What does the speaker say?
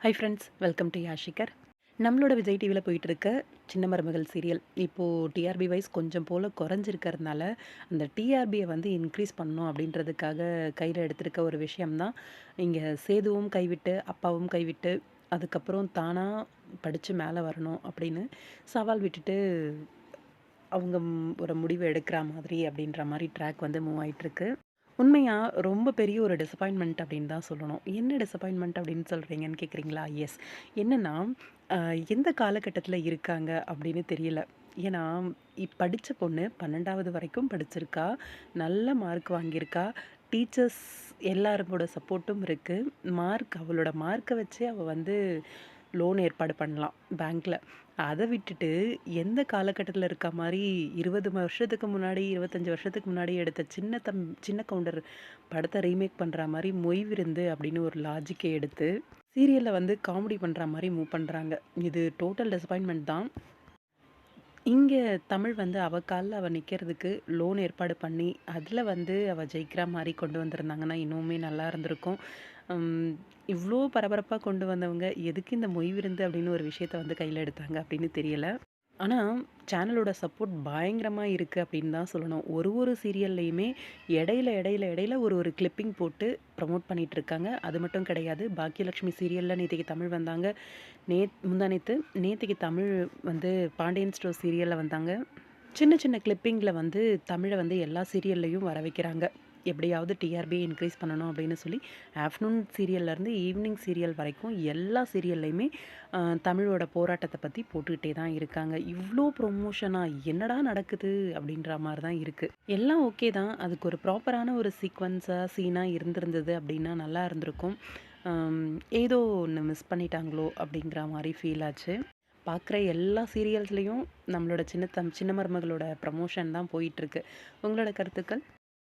High friends, welcome to யாஷிகர். நம்மளோட விஜய் டிவியில் போயிட்டுருக்க சின்ன மருமகள் சீரியல் இப்போது டிஆர்பி வைஸ் கொஞ்சம் போல் குறைஞ்சிருக்கிறதுனால அந்த டிஆர்பியை வந்து இன்க்ரீஸ் பண்ணணும் அப்படின்றதுக்காக கையில் எடுத்திருக்க ஒரு விஷயம்தான். இங்கே சேதுவும் கைவிட்டு அப்பாவும் கைவிட்டு அதுக்கப்புறம் தானாக படித்து மேலே வரணும் அப்படின்னு சவால் விட்டுட்டு அவங்க ஒரு முடிவு எடுக்கிற மாதிரி அப்படின்ற மாதிரி ட்ராக் வந்து மூவ் ஆயிட்டிருக்கு. உண்மையா ரொம்ப பெரிய ஒரு டிசப்பாயின்ட்மெண்ட் அப்படின்னு தான் சொல்லணும். என்ன டிசப்பாயின்ட்மெண்ட் அப்படின்னு சொல்றீங்கன்னு கேட்குறீங்களா? எஸ். என்னன்னா, எந்த காலகட்டத்தில இருக்காங்க அப்படின்னு தெரியல. ஏன்னா, படிச்ச பொண்ணு 12வது வரைக்கும் படிச்சிருக்கா. நல்ல மார்க் வாங்கியிருக்கா. டீச்சர்ஸ் எல்லாரோட சப்போர்ட்டும் இருக்கு. அவளோட மார்க்க வச்சே அவ வந்து லோன் ஏற்பாடு பண்ணலாம் பேங்க்ல. அத விட்டுட்டு எந்த காலகட்டத்தில இருக்க மாரி 20 வருஷத்துக்கு முன்னாடி, 25 வருஷத்துக்கு முன்னாடி எடுத்த சின்ன கவுண்டர் படத்த ரீமேக் பண்ற மாரி மொய் விருந்து அப்படின்னு ஒரு லாஜிக்க எடுத்து, சீரியல்ல வந்து காமெடி பண்ற மாரி மூவ் பண்றாங்க. இது டோட்டல் டிசப்பாயின்ட்மென்ட் தான். இங்க தமிழ் வந்து அவ கால்ல அவ நிக்கிறதுக்கு லோன் ஏற்பாடு பண்ணி, அதுல வந்து அவ ஜெயிக்கிற மாரி கொண்டு வந்திருந்தாங்கன்னா, இன்னுமே நல்லா இருந்திருக்கும். ம் இவ்ளோ பரபரப்பா கொண்டு வந்தவங்க, எதுக்கு இந்த மொய் விருந்து அப்படின்னு ஒரு விஷயத்த வந்து கையில எடுத்தாங்க அப்படின்னு தெரியல. ஆனா, சேனலோட சப்போர்ட் பயங்கரமா இருக்கு அப்படின்னு தான் சொல்லணும். ஒரு சீரியல்லயுமே இடையில ஒரு கிளிப்பிங் போட்டு ப்ரமோட் பண்ணிட்டுருக்காங்க. அது மட்டும் கிடையாது. பாக்கியலட்சுமி சீரியல்ல நேத்தைக்கு தமிழ் வந்தாங்க. நேத்திக்கு தமிழ் வந்து பாண்டியன் ஸ்டோர் சீரியல்ல வந்தாங்க. சின்ன கிளிப்பிங்கில வந்து தமிழ வந்து எல்லா சீரியல்லயும் வர வைக்கிறாங்க. எப்படியாவது டிஆர்பிய இன்க்ரீஸ் பண்ணணும் அப்படின்னு சொல்லி, ஆஃப்டர்நூன் சீரியல்லேருந்து ஈவினிங் சீரியல் வரைக்கும் எல்லா சீரியல்லையுமே தமிழோட போராட்டத்த பத்தி போட்டுக்கிட்டே தான் இருக்காங்க. இவ்ளோ ப்ரொமோஷனா என்னடா நடக்குது? அப்படின்ற மாரி தான் இருக்கு. எல்லாம் ஓகே தான். அதுக்கு ஒரு ப்ராப்பரான ஒரு சீனா இருந்திருந்தது அப்படின்னா நல்லா இருந்திருக்கும். அம் ஏதோ ஒண்ணு மிஸ் பண்ணிட்டாங்களோ அப்படிங்கிற மாரி ஃபீல் ஆச்சு. பார்க்குற எல்லா சீரியல்ஸ்லயும் நம்மளோட சின்ன மருமகளோட ப்ரமோஷன் தான் போயிட்டுருக்கு. உங்களோட கருத்துக்கள்?